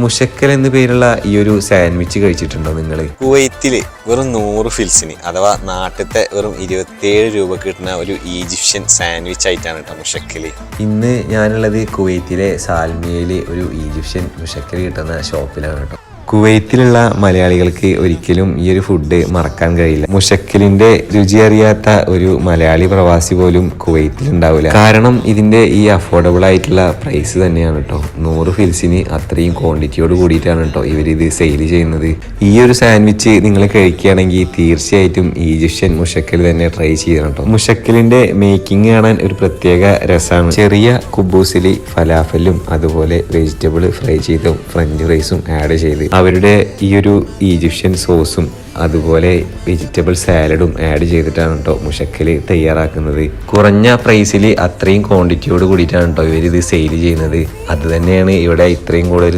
മുഷക്കൽ എന്ന പേരുള്ള ഈ ഒരു സാൻഡ്വിച്ച് കഴിച്ചിട്ടുണ്ടോ നിങ്ങൾ? കുവൈത്തില് വെറും 100 ഫിൽസിന് അഥവാ നാട്ടിലത്തെ വെറും 27 രൂപ കിട്ടുന്ന ഒരു ഈജിപ്ഷ്യൻ സാൻഡ്വിച്ച് ആയിട്ടാണ് കേട്ടോ മുഷക്കല്. ഇന്ന് ഞാനുള്ളത് കുവൈത്തിലെ സാൽമിയയിലെ ഒരു ഈജിപ്ഷ്യൻ മുഷക്കൽ കിട്ടുന്ന ഷോപ്പിലാണ് കേട്ടോ. കുവൈത്തിലുള്ള മലയാളികൾക്ക് ഒരിക്കലും ഈ ഒരു ഫുഡ് മറക്കാൻ കഴിയില്ല. മുഷക്കലിന്റെ രുചി അറിയാത്ത ഒരു മലയാളി പ്രവാസി പോലും കുവൈത്തിൽ ഉണ്ടാവില്ല. കാരണം ഇതിന്റെ ഈ അഫോർഡബിൾ ആയിട്ടുള്ള പ്രൈസ് തന്നെയാണ് കേട്ടോ. 100 ഫിൽസിന് അത്രയും ക്വാണ്ടിറ്റിയോട് കൂടിയിട്ടാണ് കേട്ടോ ഇവരിത് സെയിൽ ചെയ്യുന്നത്. ഈ ഒരു സാൻഡ്വിച്ച് നിങ്ങൾ കഴിക്കുകയാണെങ്കിൽ തീർച്ചയായിട്ടും ഈജിപ്ഷ്യൻ മുഷക്കൽ തന്നെ ട്രൈ ചെയ്യണം കേട്ടോ. മുഷക്കലിന്റെ മേക്കിംഗ് കാണാൻ ഒരു പ്രത്യേക രസമാണ്. ചെറിയ കുബൂസിൽ ഫലാഫലും അതുപോലെ വെജിറ്റബിൾ ഫ്രൈ ചെയ്തും ഫ്രഞ്ച് ഫ്രൈസും ആഡ് ചെയ്ത് അവരുടെ ഈ ഒരു ഈജിപ്ഷ്യൻ സോസും അതുപോലെ വെജിറ്റബിൾ സാലഡും ആഡ് ചെയ്തിട്ടാണ് കേട്ടോ മുഷക്കൽ തയ്യാറാക്കുന്നത്. കുറഞ്ഞ പ്രൈസിൽ അത്രയും ക്വാണ്ടിറ്റിയോട് കൂടിയിട്ടാണ് കേട്ടോ ഇവരിത് സെയിൽ ചെയ്യുന്നത്. അത് തന്നെയാണ് ഇവിടെ ഇത്രയും കൂടുതൽ